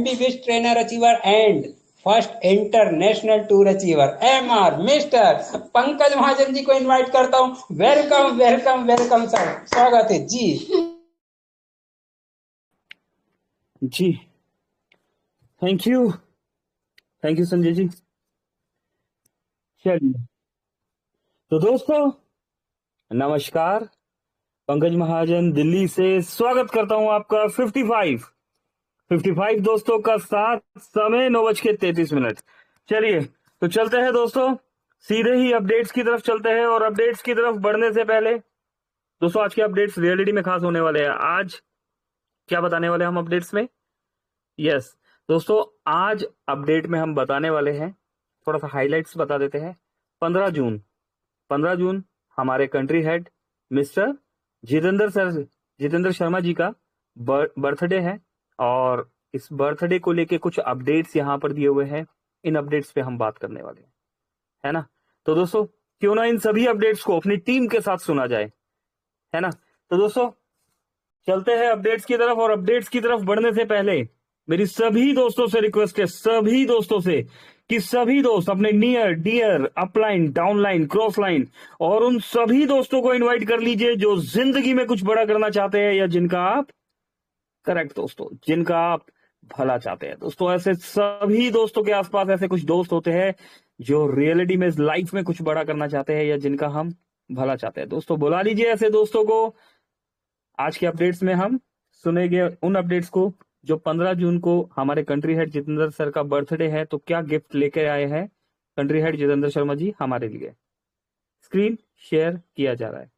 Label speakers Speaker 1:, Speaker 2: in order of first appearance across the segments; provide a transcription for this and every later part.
Speaker 1: MBBS trainer achiever and first international tour achiever MR mister Pankaj Mahajan ji को invite करता हूं। Welcome welcome welcome sir, स्वागत है जी।
Speaker 2: जी थैंक यू संजय जी। चलिए तो दोस्तों नमस्कार, पंकज महाजन दिल्ली से स्वागत करता हूं आपका 55 दोस्तों का साथ, समय 9:33। चलिए तो चलते हैं दोस्तों, सीधे ही अपडेट्स की तरफ चलते हैं। और अपडेट्स की तरफ बढ़ने से पहले दोस्तों, आज के अपडेट्स रियलिटी में खास होने वाले हैं। आज क्या बताने वाले हैं हम अपडेट्स में? यस दोस्तों, आज अपडेट में हम बताने वाले हैं, थोड़ा सा हाइलाइट्स बता देते हैं। 15 जून हमारे country head mister Jitendra Sharma ji का बर्थडे है, और इस बर्थडे को लेके कुछ अपडेट्स यहाँ पर दिए हुए हैं। इन अपडेट्स पे हम बात करने वाले हैं, है ना। तो दोस्तों क्यों ना इन सभी अपडेट्स को अपनी टीम के साथ सुना जाए, है ना। तो दोस्तों चलते हैं अपडेट्स की तरफ। और अपडेट्स की तरफ बढ़ने से पहले मेरी सभी दोस्तों से रिक्वेस्ट है, सभी दोस्तों से, कि सभी दोस्त अपने near dear upline downline cross line और उन सभी दोस्तों को इनवाइट कर लीजिए जो जिंदगी में कुछ बड़ा करना चाहते हैं, या जिनका आप करेक्ट दोस्तों, जिनका आप भला चाहते हैं। दोस्तों ऐसे सभी दोस्तों के आसपास ऐसे कुछ दोस्त होते हैं जो रियलिटी में लाइफ में कुछ बड़ा करना चाहते हैं, या जिनका हम भला चाहते हैं। दोस्तों बुला लीजिए ऐसे दोस्तों को। आज के अपडेट्स में हम सुनेंगे उन अपडेट्स को जो 15 जून को हमारे कंट्री हेड जितेंद्र सर का बर्थडे है, तो क्या गिफ्ट लेकर आए हैं कंट्री हेड जितेंद्र शर्मा जी हमारे लिए। स्क्रीन शेयर किया जा रहा है।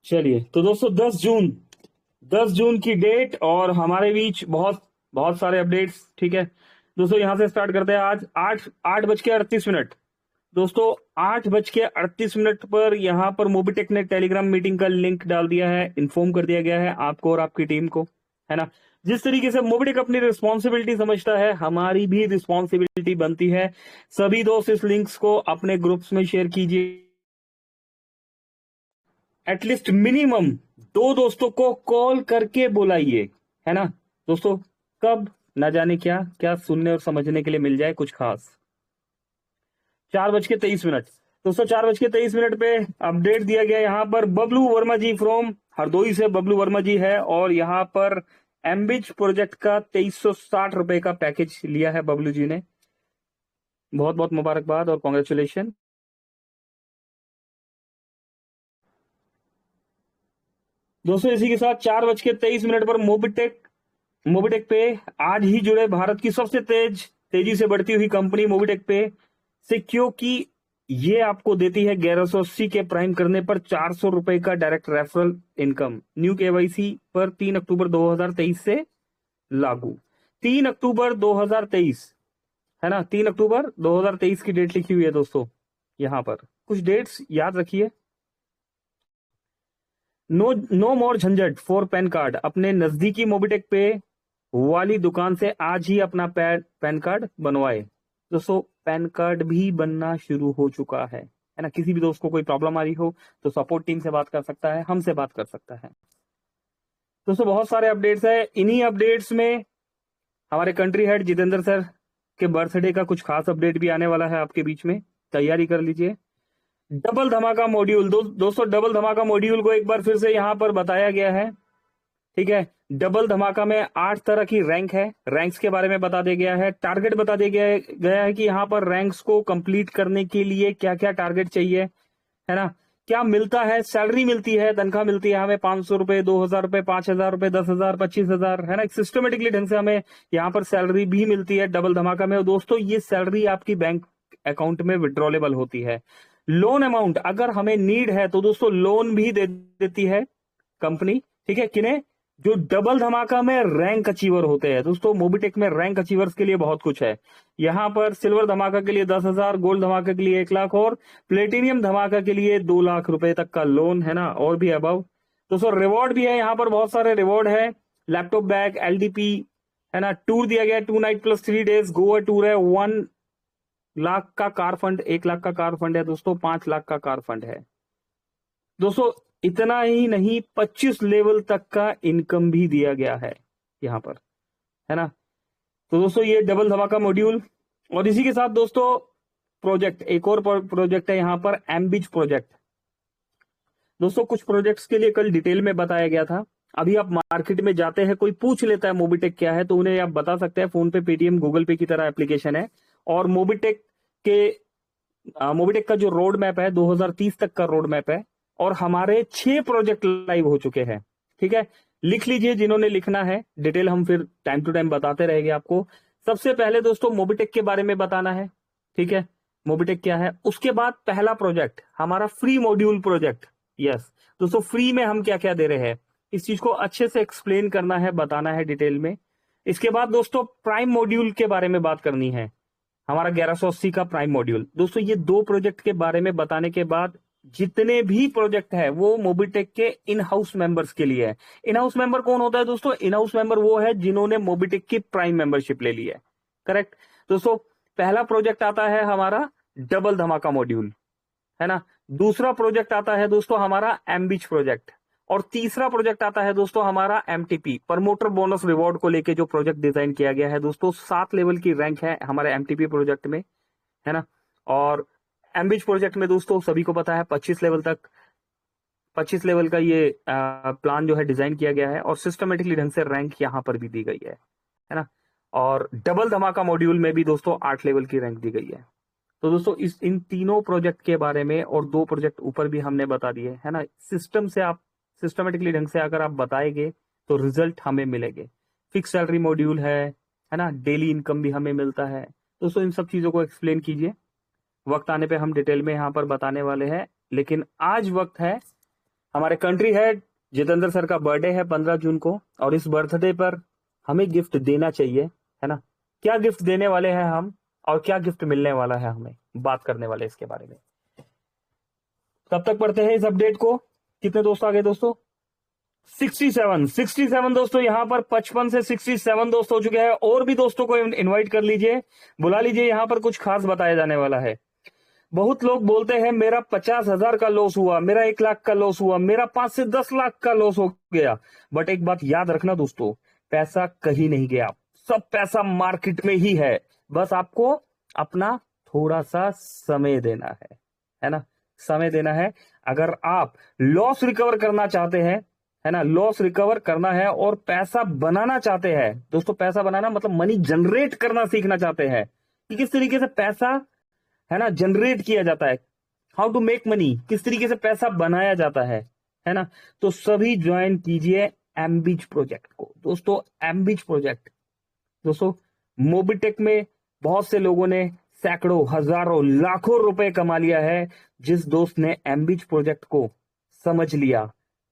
Speaker 2: चलिए तो दोस्तों 10 जून की डेट, और हमारे बीच बहुत बहुत सारे अपडेट्स। ठीक है दोस्तों, यहां से स्टार्ट करते हैं। आज 8:38। दोस्तों 8:38 पर यहाँ पर मोबिटेक ने टेलीग्राम मीटिंग का लिंक डाल दिया है, इन्फॉर्म कर दिया गया है आपको और आपकी टीम को, है ना। जिस तरीके से मोबिटेक अपनी रिस्पॉन्सिबिलिटी समझता है, हमारी भी रिस्पॉन्सिबिलिटी बनती है। सभी दोस्त इस लिंक्स को अपने ग्रुप्स में शेयर कीजिए। एटलीस्ट मिनिमम 2 दोस्तों को कॉल करके बुलाइए, है ना दोस्तों। कब ना जाने क्या क्या सुनने और समझने के लिए मिल जाए कुछ खास। 4:23 दोस्तों, 4:23 पे अपडेट दिया गया यहाँ पर। बबलू वर्मा जी फ्रॉम हरदोई से बबलू वर्मा जी है, और यहाँ पर एम्बिज प्रोजेक्ट का 2360 रुपए का पैकेज लिया है बबलू जी ने। बहुत बहुत मुबारकबाद और कॉन्ग्रेचुलेशन। दोस्तों इसी के साथ 4:23 पर मोबिटेक पे आज ही जुड़े भारत की सबसे तेजी से बढ़ती हुई कंपनी मोबिटेक पे से, क्योंकि ये आपको देती है 1180 के प्राइम करने पर 400 रुपए का direct referral income. New KYC पर 3 अक्टूबर 2023 से लागू। 3 अक्टूबर 2023, है ना। 3 अक्टूबर 2023 की डेट लिखी हुई है दोस्तों, यहां पर कुछ डेट्स याद रखिए। नो मोर झंझट फॉर पैन कार्ड। अपने नजदीकी मोबिटेक पे वाली दुकान से आज ही अपना पैन कार्ड बनवाए। दोस्तों पैन कार्ड भी बनना शुरू हो चुका है ना। किसी भी दोस्त को कोई प्रॉब्लम आ रही हो तो सपोर्ट टीम से बात कर सकता है, हमसे बात कर सकता है। दोस्तों बहुत सारे अपडेट्स है। इन्हीं अपडेट्स में हमारे कंट्री हेड जितेंद्र सर के बर्थडे का कुछ खास अपडेट भी आने वाला है आपके बीच में, तैयारी कर लीजिए। डबल धमाका मॉड्यूल, दोस्तों डबल धमाका मॉड्यूल को एक बार फिर से यहां पर बताया गया है। ठीक है, डबल धमाका में 8 तरह की रैंक है। रैंक्स के बारे में बता दिया गया है, टारगेट बता दिया गया है कि यहाँ पर रैंक्स को कंप्लीट करने के लिए क्या क्या टारगेट चाहिए, है ना। क्या मिलता है, सैलरी मिलती है, तनख्वाह मिलती है हमें 500 रुपए, 2000 रुपए, 5000 रुपए, 10,000, 25,000, है ना। सिस्टमेटिकली ढंग से हमें यहाँ पर सैलरी भी मिलती है डबल धमाका में। और दोस्तों ये सैलरी आपकी बैंक अकाउंट में विड्रॉलेबल होती है। लोन अमाउंट अगर हमें नीड है तो दोस्तों लोन भी दे देती है कंपनी। ठीक है, किन्हें? जो डबल धमाका में रैंक अचीवर होते हैं। दोस्तों मोबिटेक में रैंक अचीवर्स के लिए बहुत कुछ है। यहां पर सिल्वर धमाका के लिए 10,000, गोल्ड धमाका के लिए 1 लाख, और प्लेटिनियम धमाका के लिए 2 लाख रुपए तक का लोन, है ना, और भी अबव। दोस्तों रिवॉर्ड भी है, यहाँ पर बहुत सारे रिवॉर्ड है। लैपटॉप बैग, LDP, है ना। टूर दिया गया 2 night plus 3 days Goa tour है। 1 लाख का कार फंड, 1 लाख का कार फंड है दोस्तों, 5 लाख का कार फंड है दोस्तों। इतना ही नहीं, 25 लेवल तक का इनकम भी दिया गया है यहाँ पर, है ना। तो दोस्तों ये डबल धमाका मॉड्यूल, और इसी के साथ दोस्तों प्रोजेक्ट, एक और प्रोजेक्ट है यहाँ पर, एमबीच प्रोजेक्ट। दोस्तों कुछ प्रोजेक्ट्स के लिए कल डिटेल में बताया गया था। अभी आप मार्केट में जाते हैं, कोई पूछ लेता है मोबिटेक क्या है, तो उन्हें आप बता सकते हैं फोन पे, पेटीएम, गूगल पे की तरह एप्लीकेशन है। और मोबिटेक का जो रोड मैप है 2030 तक का रोड मैप है, और हमारे 6 प्रोजेक्ट लाइव हो चुके हैं। ठीक है, लिख लीजिए जिन्होंने लिखना है, डिटेल हम फिर टाइम टू टाइम बताते रहेंगे आपको। सबसे पहले दोस्तों मोबिटेक के बारे में बताना है, ठीक है, मोबिटेक क्या है। उसके बाद पहला प्रोजेक्ट हमारा फ्री मॉड्यूल प्रोजेक्ट। यस दोस्तों, फ्री में हम क्या क्या दे रहे हैं, इस चीज को अच्छे से एक्सप्लेन करना है, बताना है डिटेल में। इसके बाद दोस्तों प्राइम मॉड्यूल के बारे में बात करनी है, हमारा 1180 का प्राइम मॉड्यूल। दोस्तों ये 2 प्रोजेक्ट के बारे में बताने के बाद जितने भी प्रोजेक्ट है वो मोबिटेक के इन हाउस मेंबर्स के लिए है। इन हाउस मेंबर कौन होता है दोस्तों? इन हाउस मेंबर वो है जिन्होंने मोबिटेक की प्राइम मेंबरशिप ले ली है। करेक्ट दोस्तों, पहला प्रोजेक्ट आता है हमारा डबल धमाका मॉड्यूल, है ना। दूसरा प्रोजेक्ट आता है दोस्तों हमारा एमबीच प्रोजेक्ट, और तीसरा प्रोजेक्ट आता है दोस्तों हमारा एमटीपी, प्रमोटर बोनस रिवॉर्ड को लेके जो प्रोजेक्ट डिजाइन किया गया है दोस्तों। 7 लेवल की रैंक है हमारे एमटीपी प्रोजेक्ट में, है ना। और एमबीच प्रोजेक्ट में दोस्तों सभी को पता है 25 लेवल तक, 25 लेवल का ये प्लान जो है डिजाइन किया गया है, और सिस्टमेटिकली ढंग से रैंक यहां पर भी दी गई है ना। और डबल धमाका मॉड्यूल में भी दोस्तों 8 लेवल की रैंक दी गई है। तो दोस्तों इन तीनों प्रोजेक्ट के बारे में, और 2 प्रोजेक्ट ऊपर भी हमने बता दिए, है ना। सिस्टम से आप सिस्टमेटिकली ढंग से अगर आप बताएंगे तो रिजल्ट हमें मिलेंगे। फिक्स सैलरी मॉड्यूल है ना, डेली इनकम भी हमें मिलता है। दोस्तों इन सब चीजों को एक्सप्लेन कीजिए, वक्त आने पे हम डिटेल में यहाँ पर बताने वाले हैं। लेकिन आज वक्त है, हमारे कंट्री हेड जितेंद्र सर का बर्थडे है 15 जून को, और इस बर्थडे पर हमें गिफ्ट देना चाहिए, है ना। क्या गिफ्ट देने वाले हैं हम, और क्या गिफ्ट मिलने वाला है हमें, बात करने वाले इसके बारे में। तब तक पढ़ते हैं इस अपडेट को। कितने दोस्त आ गए दोस्तों? 67 दोस्तों, यहां पर 55 से 67 दोस्त हो चुके हैं। और भी दोस्तों को इनवाइट कर लीजिए, बुला लीजिए, यहां पर कुछ खास बताया जाने वाला है। बहुत लोग बोलते हैं मेरा 50,000 का लॉस हुआ, मेरा 1 लाख का लॉस हुआ, मेरा 5 से 10 लाख का लॉस हो गया। बट एक बात याद रखना दोस्तों, पैसा कहीं नहीं गया, सब पैसा मार्केट में ही है। बस आपको अपना थोड़ा सा समय देना है ना, समय देना है। अगर आप लॉस रिकवर करना चाहते हैं, है ना, लॉस रिकवर करना है, और पैसा बनाना चाहते हैं दोस्तों, पैसा बनाना मतलब मनी जनरेट करना सीखना चाहते हैं कि किस तरीके से पैसा, है ना, जनरेट किया जाता है, हाउ टू मेक मनी, किस तरीके से पैसा बनाया जाता है ना। तो सभी ज्वाइन कीजिए एमबीच प्रोजेक्ट को दोस्तों। एमबीच प्रोजेक्ट दोस्तों, मोबिटेक में बहुत से लोगों ने सैकड़ों, हजारों, लाखों रुपए कमा लिया है। जिस दोस्त ने एमबीच प्रोजेक्ट को समझ लिया,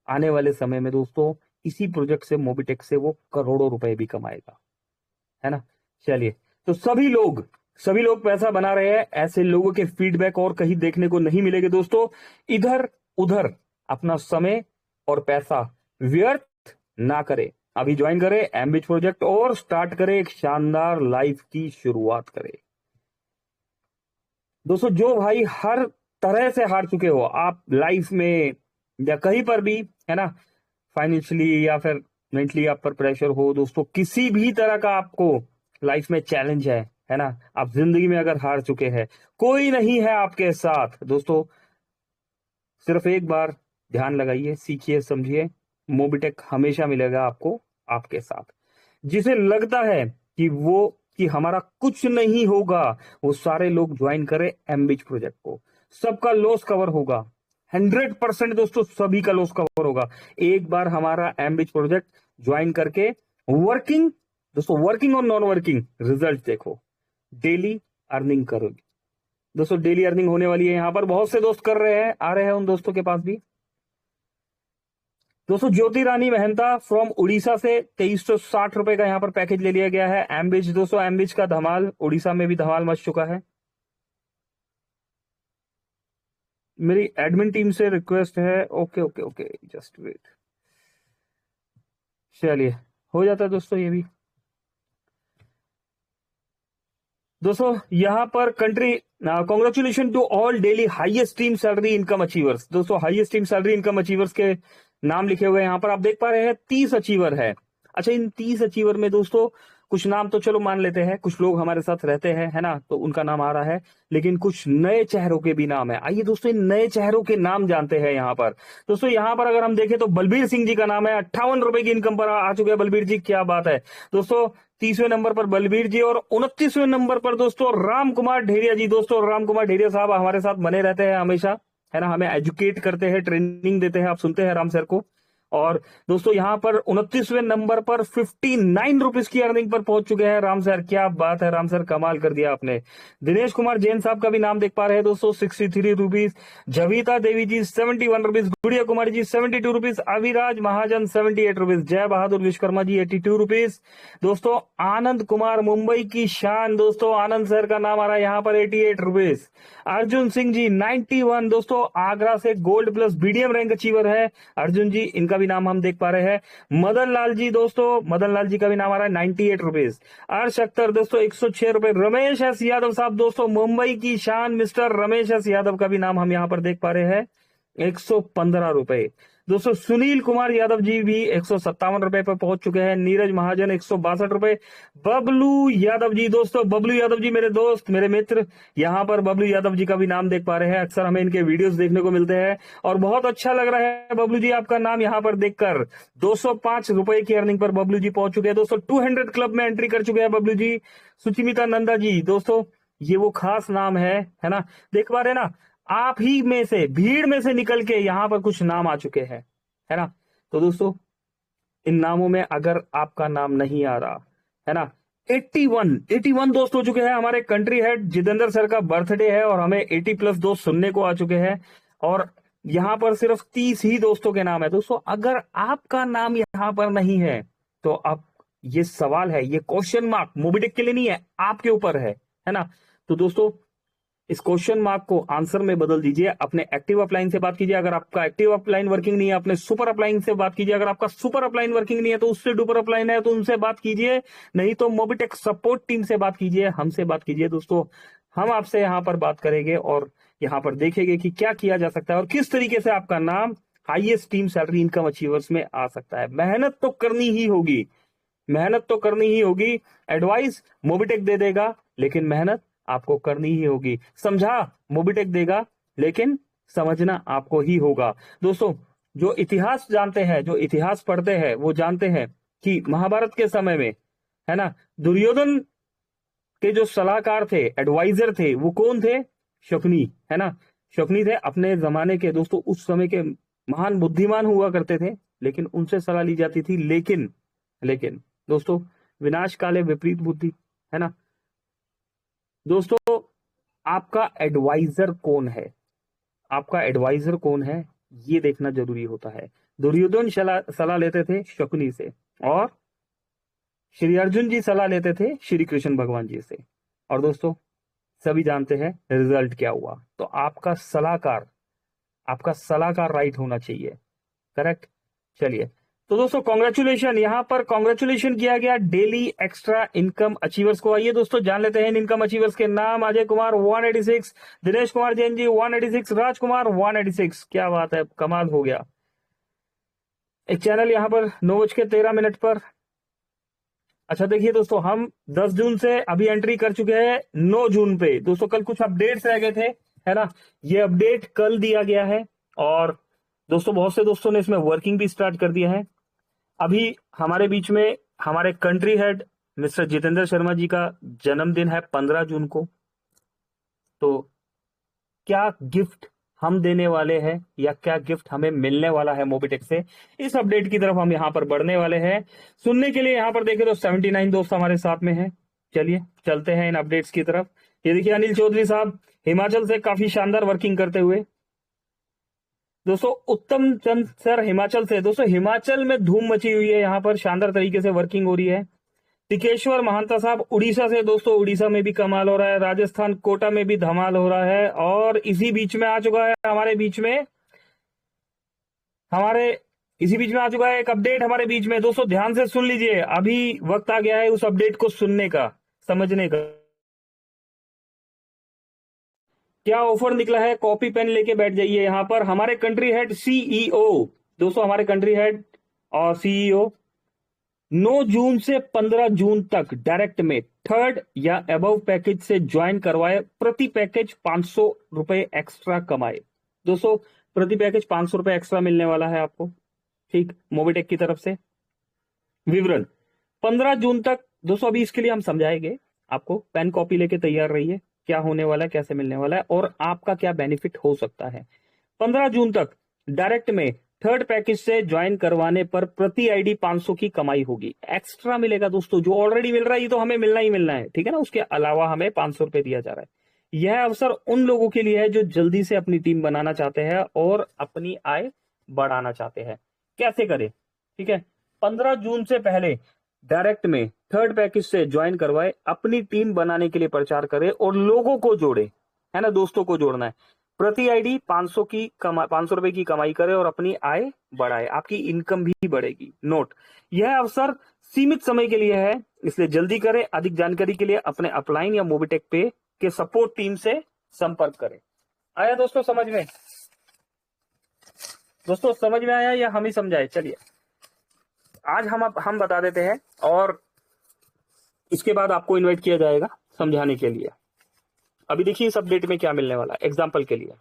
Speaker 2: आने वाले समय में दोस्तों इसी प्रोजेक्ट से, मोबिटेक से वो करोड़ों रुपए भी कमाएगा, है ना। चलिए, तो सभी लोग पैसा बना रहे हैं, ऐसे लोगों के फीडबैक और कहीं देखने को नहीं मिलेंगे दोस्तों। इधर उधर अपना समय और पैसा व्यर्थ ना करें, अभी ज्वाइन करें एमबीच प्रोजेक्ट और स्टार्ट करें एक शानदार लाइफ की शुरुआत करें। दोस्तों जो भाई हर तरह से हार चुके हो आप लाइफ में या कहीं पर भी, है ना, फाइनेंशियली या फिर मेंटली आप पर प्रेशर हो दोस्तों, किसी भी तरह का आपको लाइफ में चैलेंज है ना, आप जिंदगी में अगर हार चुके हैं, कोई नहीं है आपके साथ दोस्तों। सिर्फ एक बार ध्यान लगाइए, सीखिए, समझिए, मोबिटेक हमेशा मिलेगा आपको आपके साथ। जिसे लगता है कि हमारा कुछ नहीं होगा, वो सारे लोग ज्वाइन करें एमबीच प्रोजेक्ट को, सबका लॉस कवर होगा। 100% दोस्तों सभी का लॉस कवर होगा। एक बार हमारा एमबीच प्रोजेक्ट ज्वाइन करके वर्किंग दोस्तों, वर्किंग और नॉन वर्किंग रिजल्ट देखो, डेली अर्निंग करोगे दोस्तों, डेली अर्निंग होने वाली है। यहां पर बहुत से दोस्त कर रहे हैं, आ रहे हैं उन दोस्तों के पास भी। दोस्तों ज्योति रानी महंता फ्रॉम उड़ीसा से 2360 रुपए का यहां पर पैकेज ले लिया गया है। एमबीच दोस्तों, एमबीच का धमाल उड़ीसा में भी धमाल मच चुका है। मेरी एडमिन टीम से रिक्वेस्ट है, okay okay okay, just wait. चलिए, हो जाता है दोस्तों ये भी। दोस्तों यहाँ पर country congratulation to all daily highest team salary income achievers. दोस्तों highest team salary income achievers के नाम लिखे हुए हैं यहाँ पर, आप देख पा रहे हैं 30 अचीवर है। अच्छा, इन 30 अचीवर में दोस्तों कुछ नाम तो चलो मान लेते हैं, कुछ लोग हमारे साथ रहते हैं, है ना, तो उनका नाम आ रहा है, लेकिन कुछ नए चेहरों के भी नाम है। आइए दोस्तों इन नए चेहरों के नाम जानते हैं यहाँ पर। दोस्तों यहाँ पर अगर हम देखें तो बलबीर सिंह जी का नाम है, 58 रुपए की इनकम पर आ चुके हैं बलबीर जी, क्या बात है दोस्तों। 30वें नंबर पर बलबीर जी और 29वें नंबर पर दोस्तों राम कुमार ढेरिया जी। दोस्तों राम कुमार ढेरिया साहब हमारे साथ बने रहते हैं हमेशा, है ना, हमें एजुकेट करते हैं, ट्रेनिंग देते हैं, आप सुनते हैं राम सर को। और दोस्तों यहाँ पर 29वें नंबर पर 59 रुपीज की अर्निंग पर पहुंच चुके हैं राम सर, क्या बात है राम सर, कमाल कर दिया आपने। दिनेश कुमार जैन साहब का भी नाम देख पा रहे हैं दोस्तों, 63 रुपीज। जविता देवी जी 71 रुपीज, गुड़िया कुमारी जी 72 रुपीज, अविराज महाजन 78 रुपीज, जय बहादुर विश्वकर्मा जी 82 रुपीज। दोस्तों आनंद कुमार मुंबई की शान, दोस्तों आनंद सर का नाम आ रहा है यहाँ पर 88 रुपीज। अर्जुन सिंह जी 91, दोस्तों आगरा से gold plus BDM rank achiever है अर्जुन जी, इनका भी नाम हम देख पा रहे हैं। मदन लाल जी, दोस्तों मदन लाल जी का भी नाम आ रहा है 98 रुपीज। अर्श अख्तर दोस्तों 106 रुपए। रमेश एस यादव साहब, दोस्तों मुंबई की शान मिस्टर रमेश एस यादव का भी नाम हम यहाँ पर देख पा रहे हैं 115 रुपए। दोस्तों सुनील कुमार यादव जी भी 157 रुपए पर पहुंच चुके हैं। नीरज महाजन 162 रुपए। बबलू यादव जी, दोस्तों बबलू यादव जी मेरे दोस्त, मेरे मित्र, यहाँ पर बबलू यादव जी का भी नाम देख पा रहे हैं, अक्सर हमें इनके वीडियोस देखने को मिलते हैं और बहुत अच्छा लग रहा है बबलू जी आपका नाम यहाँ पर देखकर। 205 रुपए की अर्निंग पर बबलू जी पहुंच चुके हैं। दोस्तों 200 क्लब में एंट्री कर चुके हैं बबलू जी। सुचिमिता नंदा जी, दोस्तों ये वो खास नाम है ना, देख पा रहे हैं ना, आप ही में से, भीड़ में से निकल के यहाँ पर कुछ नाम आ चुके हैं, है ना। तो दोस्तों इन नामों में अगर आपका नाम नहीं आ रहा है ना, 81 दोस्त हो चुके हैं। हमारे कंट्री हेड जितेंद्र सर का बर्थडे है और हमें 80 प्लस दोस्त सुनने को आ चुके हैं और यहाँ पर सिर्फ 30 ही दोस्तों के नाम है। दोस्तों अगर आपका नाम यहाँ पर नहीं है तो आप, ये सवाल है, ये क्वेश्चन मार्क मोबीटेक के लिए नहीं है, आपके ऊपर है ना। तो दोस्तों इस क्वेश्चन मार्क को आंसर में बदल दीजिए, अपने एक्टिव अपलाइन से बात कीजिए, अगर आपका एक्टिव अपलाइन वर्किंग नहीं है अपने सुपर अपलाइन से बात कीजिए, अगर आपका सुपर अपलाइन वर्किंग नहीं है तो उससे डुपर अपलाइन है तो उनसे बात कीजिए, नहीं तो मोबीटेक सपोर्ट टीम से बात कीजिए, हमसे बात कीजिए। दोस्तों हम आपसे यहाँ पर बात करेंगे और यहाँ पर देखेंगे कि क्या किया जा सकता है और किस तरीके से आपका नाम highest team salary income achievers में आ सकता है। मेहनत तो करनी ही होगी, मेहनत तो करनी ही होगी। एडवाइस मोबीटेक दे देगा लेकिन मेहनत आपको करनी ही होगी। समझा मोबीटेक देगा लेकिन समझना आपको ही होगा। दोस्तों जो इतिहास जानते हैं, जो इतिहास पढ़ते हैं, वो जानते हैं कि महाभारत के समय में, है ना, दुर्योधन के जो सलाहकार थे, एडवाइजर थे, वो कौन थे? शकुनी, है ना, शकुनी थे अपने जमाने के। दोस्तों उस समय के महान बुद्धिमान हुआ करते थे, लेकिन उनसे सलाह ली जाती थी। लेकिन दोस्तों विनाश काले विपरीत बुद्धि, है ना। दोस्तों आपका एडवाइजर कौन है, आपका एडवाइजर कौन है ये देखना जरूरी होता है। दुर्योधन सलाह लेते थे शकुनी से और श्री अर्जुन जी सलाह लेते थे श्री कृष्ण भगवान जी से, और दोस्तों सभी जानते हैं रिजल्ट क्या हुआ। तो आपका सलाहकार राइट होना चाहिए, करेक्ट। चलिए तो दोस्तों कॉन्ग्रेचुलेशन, यहाँ पर कॉन्ग्रेचुलेशन किया गया डेली एक्स्ट्रा इनकम अचीवर्स को। आइए दोस्तों जान लेते हैं इन इनकम अचीवर्स के नाम। अजय कुमार 186, दिनेश कुमार जैन जी 186, राजकुमार 186, क्या बात है, कमाल हो गया। एक चैनल यहाँ पर 9:13 पर। अच्छा देखिए दोस्तों, हम 10 जून से अभी एंट्री कर चुके हैं 9 जून पे। दोस्तों कल कुछ अपडेट्स रह गए थे, है ना, ये अपडेट कल दिया गया है और दोस्तों बहुत से दोस्तों ने इसमें वर्किंग भी स्टार्ट कर दिया है। अभी हमारे बीच में हमारे country head mister Jitendra Sharma ji का जन्मदिन है 15 जून को। तो क्या गिफ्ट हम देने वाले हैं या क्या गिफ्ट हमें मिलने वाला है मोबीटेक से, इस अपडेट की तरफ हम यहाँ पर बढ़ने वाले हैं। सुनने के लिए यहाँ पर देखें तो 79 दोस्त हमारे साथ में हैं। चलिए चलते हैं इन अपडेट्स की तरफ। ये देखिए अनिल चौधरी साहब हिमाचल से काफी शानदार वर्किंग करते हुए। दोस्तों उत्तम चंद सर हिमाचल से, दोस्तों हिमाचल में धूम मची हुई है, यहाँ पर शानदार तरीके से वर्किंग हो रही है। टिकेश्वर महांता साहब उड़ीसा से, दोस्तों उड़ीसा में भी कमाल हो रहा है, राजस्थान कोटा में भी धमाल हो रहा है। और इसी बीच में आ चुका है एक अपडेट हमारे बीच में। दोस्तों ध्यान से सुन लीजिए, अभी वक्त आ गया है उस अपडेट को सुनने का, समझने का। क्या ऑफर निकला है, कॉपी पेन लेके बैठ जाइए यहां पर। हमारे कंट्री हेड सीईओ, दोस्तों हमारे कंट्री हेड और सीईओ 9 जून से 15 जून तक डायरेक्ट में थर्ड या अबव पैकेज से ज्वाइन करवाए, प्रति पैकेज 500 रुपए एक्स्ट्रा कमाए। दोस्तों प्रति पैकेज 500 रुपए एक्स्ट्रा मिलने वाला है आपको, ठीक, मोबिटेक की तरफ से। विवरण 15 जून तक दोस्तों, अभी इसके लिए हम समझाएंगे आपको। पेन कॉपी लेके तैयार रहिए, क्या होने वाला है, कैसे मिलने वाला है और आपका क्या बेनिफिट हो सकता है। 15 जून तक डायरेक्ट में थर्ड पैकेज से ज्वाइन करवाने पर प्रति आईडी 500 की कमाई होगी, एक्स्ट्रा मिलेगा दोस्तों। जो ऑलरेडी मिल रहा है ये तो हमें मिलना ही मिलना है, ठीक है ना, उसके अलावा हमें 500 रुपए दिया जा रहा है। यह अवसर उन लोगों के लिए है जो जल्दी से अपनी टीम बनाना चाहते हैं और अपनी आय बढ़ाना चाहते हैं। कैसे करें, ठीक है, 15 जून से पहले डायरेक्ट में थर्ड पैकेज से ज्वाइन करवाए, अपनी टीम बनाने के लिए प्रचार करे और लोगों को जोड़े, है ना, दोस्तों को जोड़ना है। प्रति आईडी 500 रुपए की कमाई करे और अपनी आय बढ़ाए, आपकी इनकम भी बढ़ेगी। नोट, यह अवसर सीमित समय के लिए है, इसलिए जल्दी करें। अधिक जानकारी के लिए अपने अपलाइन या मोबिटेक पे के सपोर्ट टीम से संपर्क करें। आया दोस्तों समझ में? दोस्तों समझ में आया या हम ही समझाए? चलिए आज हम बता देते हैं और इसके बाद आपको इनवाइट किया जाएगा समझाने के लिए। अभी देखिए इस अपडेट में क्या मिलने वाला है। एग्जांपल के लिए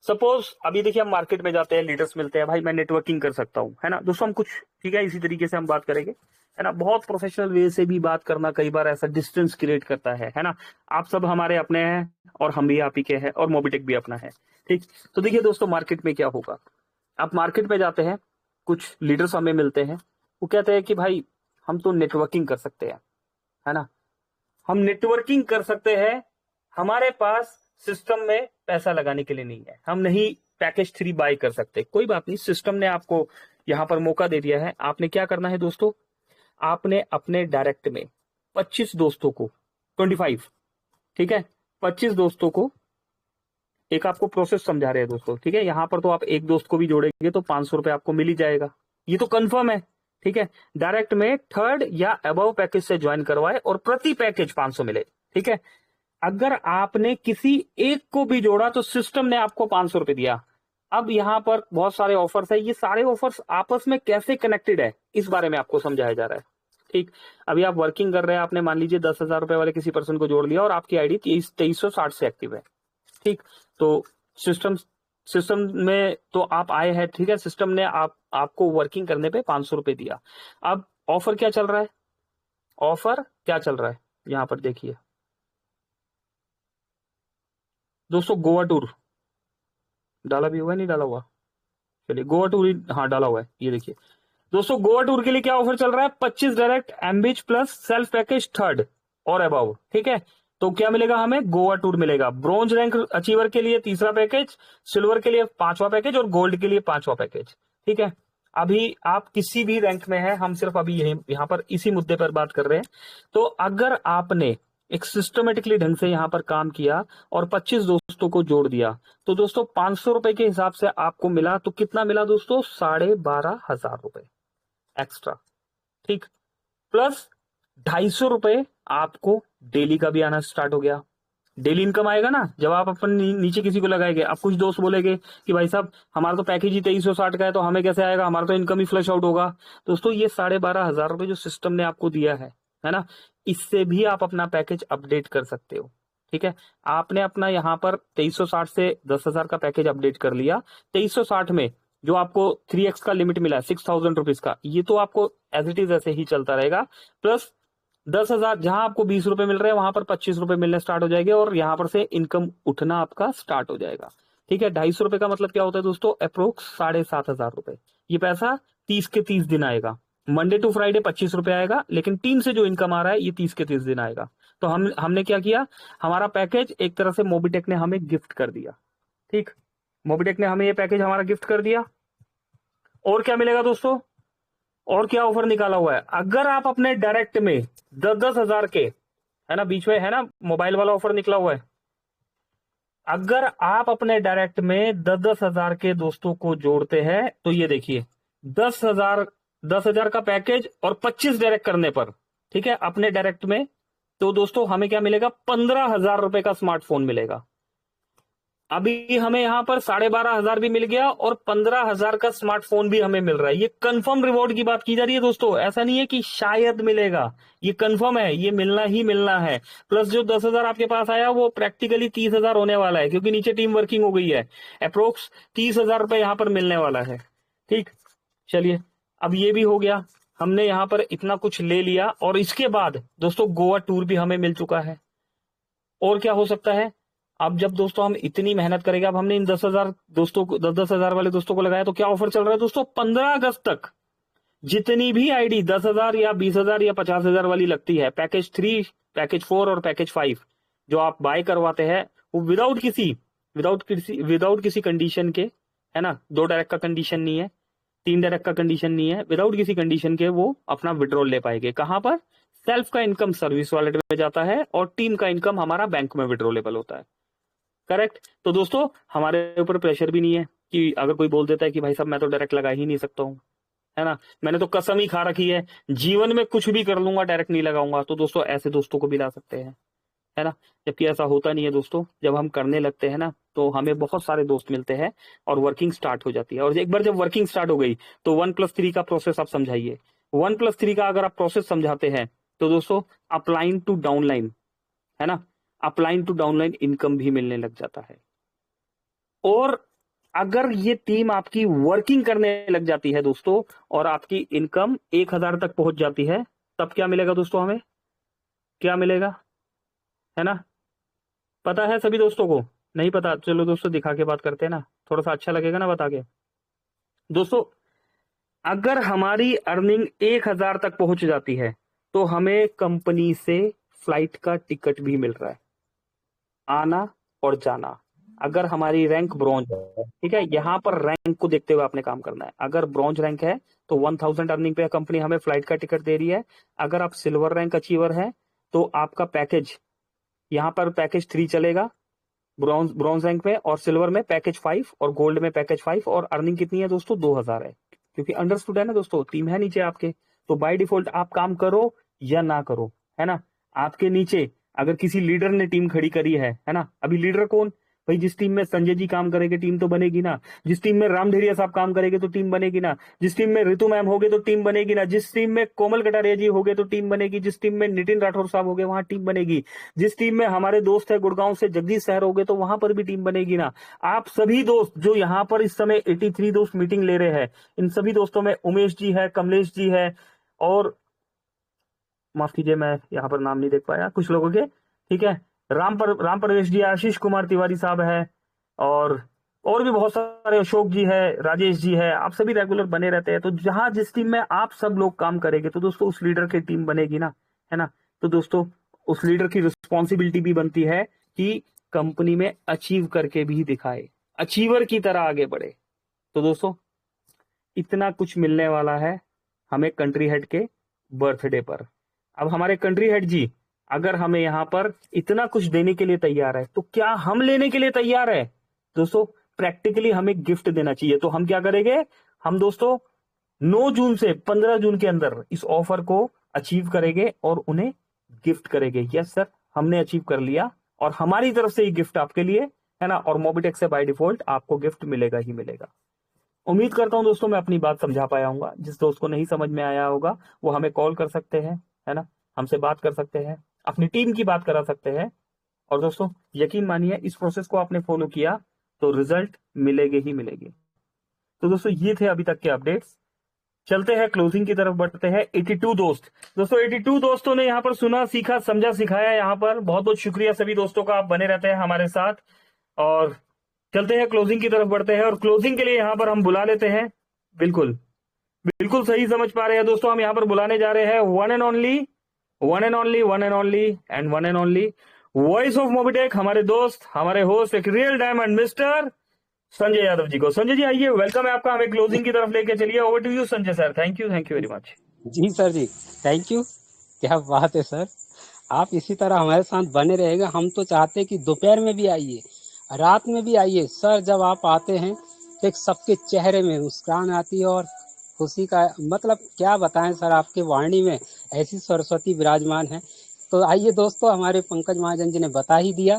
Speaker 2: सपोज अभी देखिए हम मार्केट में जाते हैं, लीडर्स मिलते हैं, भाई मैं नेटवर्किंग कर सकता हूं, है ना दोस्तों, हम कुछ, ठीक है, इसी तरीके से हम बात करेंगे, है ना। बहुत प्रोफेशनल वे से भी बात करना कई बार ऐसा डिस्टेंस क्रिएट करता है ना। आप सब हमारे अपने हैं और हम भी आप ही के हैं और मोबिटेक भी अपना है, ठीक। तो देखिए दोस्तों मार्केट में क्या होगा, आप मार्केट में जाते हैं, कुछ लीडर्स हमें मिलते हैं, वो कहते हैं कि भाई हम तो नेटवर्किंग कर सकते हैं, है ना, हम नेटवर्किंग कर सकते हैं, हमारे पास सिस्टम में पैसा लगाने के लिए नहीं है, हम नहीं पैकेज 3 बाय कर सकते। कोई बात नहीं, सिस्टम ने आपको यहां पर मौका दे दिया है। आपने क्या करना है दोस्तों, आपने अपने डायरेक्ट में 25 दोस्तों को, 25, ठीक है, 25 दोस्तों को, एक आपको प्रोसेस समझा रहे हैं दोस्तों, ठीक है। यहां पर तो आप एक दोस्त को भी जोड़ेंगे तो 500 रुपए आपको मिल ही जाएगा, ये तो कंफर्म है, ठीक है। डायरेक्ट में थर्ड या अबव पैकेज से ज्वाइन करवाए और प्रति पैकेज 500 मिले, ठीक है। अगर आपने किसी एक को भी जोड़ा तो सिस्टम ने आपको 500 रुपए दिया। अब यहां पर बहुत सारे ऑफर्स है, ये सारे ऑफर्स आपस में कैसे कनेक्टेड है इस बारे में आपको समझाया जा रहा है, ठीक। अभी आप वर्किंग कर रहे हैं, आपने मान लीजिए 10,000 रुपए वाले किसी पर्सन को जोड़ लिया और आपकी आईडी 2360 से एक्टिव है, ठीक। तो सिस्टम में तो आप आए हैं, ठीक है, सिस्टम ने आपको वर्किंग करने पे 500 रुपए दिया। अब ऑफर क्या चल रहा है, ऑफर क्या चल रहा है यहां पर देखिए दोस्तों, गोवा टूर डाला भी हुआ है, नहीं डाला हुआ, चलिए गोवा टूर, हाँ डाला हुआ है, ये देखिए दोस्तों, गोवा टूर के लिए क्या ऑफर चल रहा है, 25 डायरेक्ट एमबीच प्लस सेल्फ पैकेज थर्ड और अबव, ठीक है। तो क्या मिलेगा हमें, गोवा टूर मिलेगा। ब्रॉन्ज रैंक अचीवर के लिए तीसरा पैकेज, सिल्वर के लिए 5वां पैकेज और गोल्ड के लिए 5वां पैकेज, ठीक है। अभी आप किसी भी रैंक में है, हम सिर्फ अभी यहां पर इसी मुद्दे पर बात कर रहे हैं। तो अगर आपने एक सिस्टमेटिकली ढंग से यहां पर काम किया और 25 दोस्तों को जोड़ दिया तो दोस्तों 500 रुपए के हिसाब से आपको मिला, तो कितना मिला दोस्तों, 12,500 रुपए एक्स्ट्रा, ठीक। प्लस 250 रुपए आपको डेली का भी आना स्टार्ट हो गया। डेली इनकम आएगा ना, जब आप अपन नीचे किसी को लगाएंगे, आप कुछ दोस्त बोलेंगे कि भाई साहब हमारा तो पैकेज ही 2360 का है, तो हमें कैसे आएगा, हमारा तो इनकम ही फ्लश आउट होगा। दोस्तों ये 12,500 रुपए जो सिस्टम ने आपको दिया है ना, इससे भी आप अपना पैकेज अपडेट कर सकते हो, ठीक है। आपने अपना यहाँ पर 2360 से 10,000 का पैकेज अपडेट कर लिया। 2360 में जो आपको 3x का लिमिट मिला है 6,000 रुपीज का, ये तो आपको एज इट इज ऐसे ही चलता रहेगा। प्लस 10,000 जहां आपको 20 रुपए मिल रहे हैं वहां पर 25 रुपए मिलने स्टार्ट हो जाएंगे और यहां पर से इनकम उठना आपका स्टार्ट हो जाएगा, ठीक है। 250 रुपए का मतलब क्या होता है दोस्तों, अप्रोक्स 7,500 रुपए। ये पैसा 30 के 30 दिन आएगा, मंडे टू फ्राइडे 25 रुपए आएगा, लेकिन टीम से जो इनकम आ रहा है ये 30 के 30 दिन आएगा। तो हमने क्या किया, हमारा पैकेज एक तरह से मोबिटेक ने हमें गिफ्ट कर दिया, ठीक। मोबिटेक ने हमें ये पैकेज हमारा गिफ्ट कर दिया। और क्या मिलेगा दोस्तों, और क्या ऑफर निकाला हुआ है, अगर आप अपने डायरेक्ट में 10,000 के, है ना, बीच में है ना मोबाइल वाला ऑफर निकला हुआ है, अगर आप अपने डायरेक्ट में 10,000 के दोस्तों को जोड़ते हैं तो ये देखिए 10,000 का पैकेज और 25 डायरेक्ट करने पर, ठीक है, अपने डायरेक्ट में, तो दोस्तों हमें क्या मिलेगा, 15,000 रुपए का स्मार्टफोन मिलेगा। अभी हमें यहाँ पर 12,500 भी मिल गया और 15,000 का स्मार्टफोन भी हमें मिल रहा है। ये कंफर्म रिवॉर्ड की बात की जा रही है दोस्तों, ऐसा नहीं है कि शायद मिलेगा, ये कंफर्म है, ये मिलना ही मिलना है। प्लस जो 10,000 आपके पास आया वो प्रैक्टिकली 30,000 होने वाला है, क्योंकि नीचे टीम वर्किंग हो गई है। अप्रोक्स 30,000 रुपए यहाँ पर मिलने वाला है। ठीक, चलिए अब ये भी हो गया, हमने यहाँ पर इतना कुछ ले लिया। और इसके बाद दोस्तों गोवा टूर भी हमें मिल चुका है। और क्या हो सकता है, अब जब दोस्तों हम इतनी मेहनत करेंगे, अब हमने इन 10,000 दोस्तों को, 10,000 वाले दोस्तों को लगाया, तो क्या ऑफर चल रहा है दोस्तों, 15 अगस्त तक जितनी भी आईडी 10,000 या 20,000 या 50,000 वाली लगती है, पैकेज 3, पैकेज 4 और पैकेज 5 जो आप बाय करवाते हैं, वो विदाउट किसी कंडीशन के, है ना, 2 डायरेक्ट का कंडीशन नहीं है, 3 डायरेक्ट का कंडीशन नहीं है, विदाउट किसी कंडीशन के वो अपना विड्रॉल ले पाएंगे। कहां पर, सेल्फ का इनकम सर्विस वॉलेट में जाता है और टीम का इनकम हमारा बैंक में विड्रॉलेबल होता है। करेक्ट। तो दोस्तों हमारे ऊपर प्रेशर भी नहीं है कि अगर कोई बोल देता है कि भाई साहब मैं तो डायरेक्ट लगा ही नहीं सकता हूँ, है ना, मैंने तो कसम ही खा रखी है जीवन में कुछ भी कर लूंगा डायरेक्ट नहीं लगाऊंगा, तो दोस्तों ऐसे दोस्तों को भी ला सकते हैं, है ना। जबकि ऐसा होता नहीं है दोस्तों, जब हम करने लगते हैं ना तो हमें बहुत सारे दोस्त मिलते हैं और वर्किंग स्टार्ट हो जाती है। और एक बार जब वर्किंग स्टार्ट हो गई तो 1+3 का प्रोसेस आप समझाइए। 1+3 का अगर आप प्रोसेस समझाते हैं तो दोस्तों अपलाइन टू डाउनलाइन, है ना, अपलाइन टू डाउनलाइन इनकम भी मिलने लग जाता है। और अगर ये टीम आपकी वर्किंग करने लग जाती है दोस्तों और आपकी इनकम 1,000 तक पहुंच जाती है, तब क्या मिलेगा दोस्तों, हमें क्या मिलेगा, है ना, पता है सभी दोस्तों को? नहीं पता, चलो दोस्तों दिखा के बात करते हैं ना, थोड़ा सा अच्छा लगेगा ना बता के। दोस्तों अगर हमारी अर्निंग 1,000 तक पहुंच जाती है तो हमें कंपनी से फ्लाइट का टिकट भी मिल रहा है, आना और जाना। अगर हमारी रैंक ब्रॉन्ज है, ठीक है, यहां पर रैंक को देखते हुए आपने काम करना है। अगर ब्रॉन्ज रैंक है तो 1,000 अर्निंग पे कंपनी हमें फ्लाइट का टिकट दे रही है। अगर आप सिल्वर रैंक अचीवर है तो आपका पैकेज, यहाँ पर पैकेज 3 चलेगा ब्रॉन्ज रैंक में, और सिल्वर में पैकेज 5 और गोल्ड में पैकेज 5। और अर्निंग कितनी है दोस्तों, 2,000 है, क्योंकि अंडरस्टूड है ना दोस्तों, टीम है नीचे आपके, तो बाय डिफॉल्ट आप काम करो या ना करो, है ना। आपके नीचे अगर किसी लीडर ने टीम खड़ी करी है ना, अभी लीडर कौन भाई, जिस टीम में संजय जी काम करेंगे टीम तो बनेगी ना, जिस टीम में राम ढेरिया साहब काम करेंगे तो टीम बनेगी ना, जिस टीम में ऋतु मैम होगे तो टीम बनेगी ना, जिस टीम में कोमल कटारिया जी होगे तो टीम बनेगी, जिस टीम में नितिन राठौर साहब होगे वहां टीम बनेगी, जिस टीम में हमारे दोस्त है गुड़गांव से जगदीश सहर होगे तो वहां पर भी टीम बनेगी ना। आप सभी दोस्त जो यहाँ पर इस समय 83 दोस्त मीटिंग ले रहे हैं, इन सभी दोस्तों में उमेश जी है, कमलेश जी है, और माफ कीजिए मैं यहाँ पर नाम नहीं देख पाया कुछ लोगों के, ठीक है, राम प्रवेश जी, आशीष कुमार तिवारी साहब है, और भी बहुत सारे, अशोक जी है, राजेश जी है, आप सभी रेगुलर बने रहते हैं। तो जहां जिस टीम में आप सब लोग काम करेंगे तो दोस्तों उस लीडर की टीम बनेगी ना, है ना। तो दोस्तों उस लीडर की रिस्पॉन्सिबिलिटी भी बनती है कि कंपनी में अचीव करके भी दिखाए, अचीवर की तरह आगे बढ़े। तो दोस्तों इतना कुछ मिलने वाला है हमें कंट्री हेड के बर्थडे पर। अब हमारे कंट्री हेड जी अगर हमें यहाँ पर इतना कुछ देने के लिए तैयार है तो क्या हम लेने के लिए तैयार है दोस्तों? प्रैक्टिकली हमें गिफ्ट देना चाहिए। तो हम क्या करेंगे, हम दोस्तों 9 जून से 15 जून के अंदर इस ऑफर को अचीव करेंगे और उन्हें गिफ्ट करेंगे। यस सर, हमने अचीव कर लिया और हमारी तरफ से ये गिफ्ट आपके लिए, है ना, और मोबिटेक से बाय डिफॉल्ट आपको गिफ्ट मिलेगा ही मिलेगा। उम्मीद करता हूं दोस्तों मैं अपनी बात समझा पाया हूँ। जिस दोस्त को नहीं समझ में आया होगा वो हमें कॉल कर सकते हैं, है ना, हमसे बात कर सकते हैं, अपनी टीम की बात करा सकते हैं। और दोस्तों यकीन मानिए इस प्रोसेस को आपने फॉलो किया तो रिजल्ट मिलेगी ही मिलेगी। तो दोस्तों ये थे अभी तक के अपडेट्स। चलते हैं क्लोजिंग की तरफ बढ़ते हैं। 82 दोस्त, दोस्तों 82 दोस्तों ने यहाँ पर सुना, सीखा, समझा, सिखाया। यहाँ पर बहुत बहुत शुक्रिया सभी दोस्तों का, आप बने रहते हैं हमारे साथ। और चलते हैं क्लोजिंग की तरफ बढ़ते हैं। और क्लोजिंग के लिए यहाँ पर हम बुला लेते हैं, बिल्कुल बिल्कुल सही समझ पा रहे हैं दोस्तों, हम यहाँ पर बुलाने जा रहे हैं one and only voice of Mobitech, हमारे दोस्त, हमारे होस्ट, एक real diamond mister Sanjay Yadav ji को। संजय जी आइए, वेलकम है आपका, हमें क्लोजिंग की तरफ लेके चलिए। Over to you Sanjay sir. Thank you very much.
Speaker 1: जी सर जी, थैंक यू। क्या बात है सर, आप इसी तरह हमारे साथ बने रहेगा। हम तो चाहते हैं कि दोपहर में भी आइए, रात में भी आइए सर। जब आप आते हैं तो एक सबके चेहरे में मुस्कान आती है और खुशी का मतलब क्या बताएं सर, आपके वाणी में ऐसी सरस्वती विराजमान है। तो आइए दोस्तों, हमारे पंकज महाजन जी ने बता ही दिया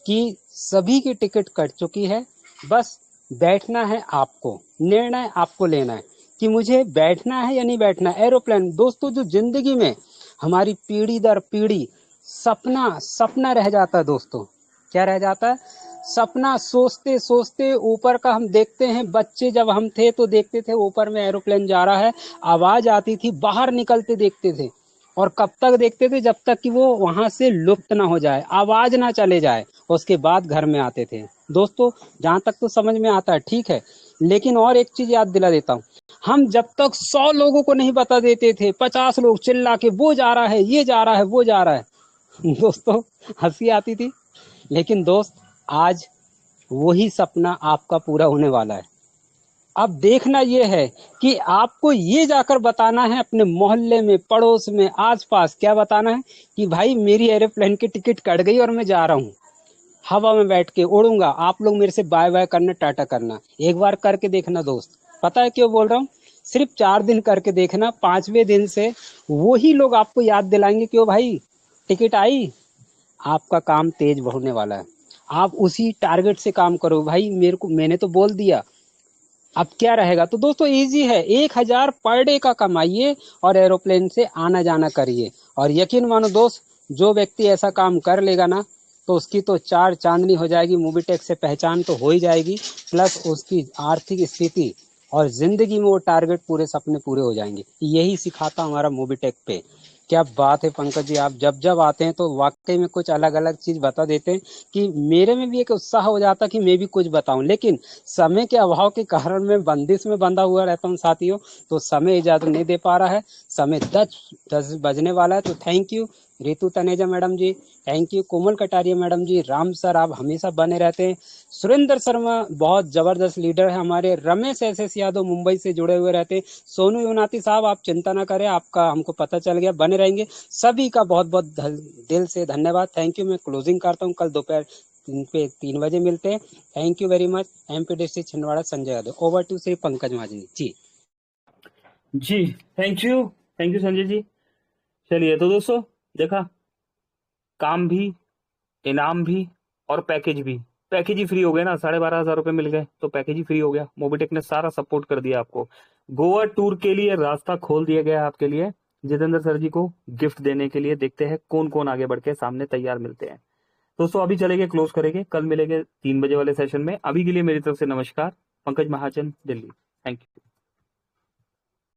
Speaker 1: कि सभी की टिकट कट चुकी है, बस बैठना है आपको, निर्णय आपको लेना है कि मुझे बैठना है या नहीं बैठना। एरोप्लेन दोस्तों, जो जिंदगी में हमारी पीढ़ी दर पीढ़ी सपना सपना रह जाता है दोस्तों, क्या रह जाता है? सपना। सोचते सोचते ऊपर का हम देखते हैं, बच्चे जब हम थे तो देखते थे ऊपर में एरोप्लेन जा रहा है, आवाज आती थी, बाहर निकलते देखते थे, और कब तक देखते थे? जब तक कि वो वहां से लुप्त ना हो जाए, आवाज ना चले जाए, उसके बाद घर में आते थे दोस्तों। जहां तक तो समझ में आता है, ठीक है। लेकिन और एक चीज याद दिला देता हूँ, हम जब तक 100 लोगों को नहीं बता देते थे, 50 लोग चिल्ला के वो जा रहा है, ये जा रहा है, वो जा रहा है दोस्तों, हंसी आती थी। लेकिन दोस्त, आज वही सपना आपका पूरा होने वाला है। अब देखना ये है कि आपको ये जाकर बताना है अपने मोहल्ले में, पड़ोस में, आसपास, क्या बताना है कि भाई मेरी एरोप्लेन की टिकट कट गई और मैं जा रहा हूँ, हवा में बैठ के उड़ूंगा, आप लोग मेरे से बाय बाय करना, टाटा करना। एक बार करके देखना दोस्त। पता है क्यों बोल रहा हूँ? सिर्फ 4 दिन करके देखना, 5वें दिन से वही लोग आपको याद दिलाएंगे, क्यों भाई टिकट आई। आपका काम तेज होने वाला है। आप उसी टारगेट से काम करो, भाई मेरे को, मैंने तो बोल दिया, अब क्या रहेगा। तो दोस्तों इजी है, 1,000 पर डे का कमाइए और एरोप्लेन से आना जाना करिए। और यकीन मानो दोस्त, जो व्यक्ति ऐसा काम कर लेगा ना, तो उसकी तो चार चांदनी हो जाएगी, मोबीटेक से पहचान तो हो ही जाएगी, प्लस उसकी आर्थिक स्थिति और जिंदगी में वो टारगेट, पूरे सपने पूरे हो जाएंगे। यही सिखाता हमारा मोबीटेक पे। क्या बात है पंकज जी, आप जब जब आते हैं तो वाकई में कुछ अलग अलग चीज बता देते हैं कि मेरे में भी एक उत्साह हो जाता कि मैं भी कुछ बताऊं। लेकिन समय के अभाव के कारण मैं बंदिश में बंधा हुआ रहता हूं साथियों, तो समय इजाजत नहीं दे पा रहा है। समय 10 बजने वाला है। तो thank you Ritu Taneja madam ji, thank you Komal Kataria madam ji, Ram sir आप हमेशा बने रहते हैं, सुरेंद्र शर्मा बहुत जबरदस्त लीडर है हमारे, रमेश एस यादव मुंबई से जुड़े हुए रहते हैं, सोनू यूनाती साहब आप चिंता ना करें, आपका हमको पता चल गया, बने रहेंगे। सभी का बहुत बहुत दिल से धन्यवाद, थैंक यू। मैं क्लोजिंग करता हूँ, कल दोपहर 3 बजे मिलते हैं। Thank you very much. MPDC Chhindwara Sanjay Yadav. Over to Shri Pankaj Mahajani ji.
Speaker 2: जी थैंक यू संजय जी। चलिए तो दोस्तों, देखा, काम भी, इनाम भी और पैकेज भी। पैकेज ही फ्री हो गए ना, 12,500 रुपए मिल गए तो पैकेज ही फ्री हो गया। मोबीटेक ने सारा सपोर्ट कर दिया आपको। गोवा टूर के लिए रास्ता खोल दिया गया है आपके लिए, जितेंद्र सर जी को गिफ्ट देने के लिए। देखते हैं कौन कौन आगे बढ़ के सामने तैयार मिलते हैं। दोस्तों अभी चलेंगे, क्लोज करेंगे, कल मिलेंगे 3 बजे वाले सेशन में। अभी के लिए मेरी तरफ से नमस्कार। पंकज महाजन, दिल्ली। Thank you.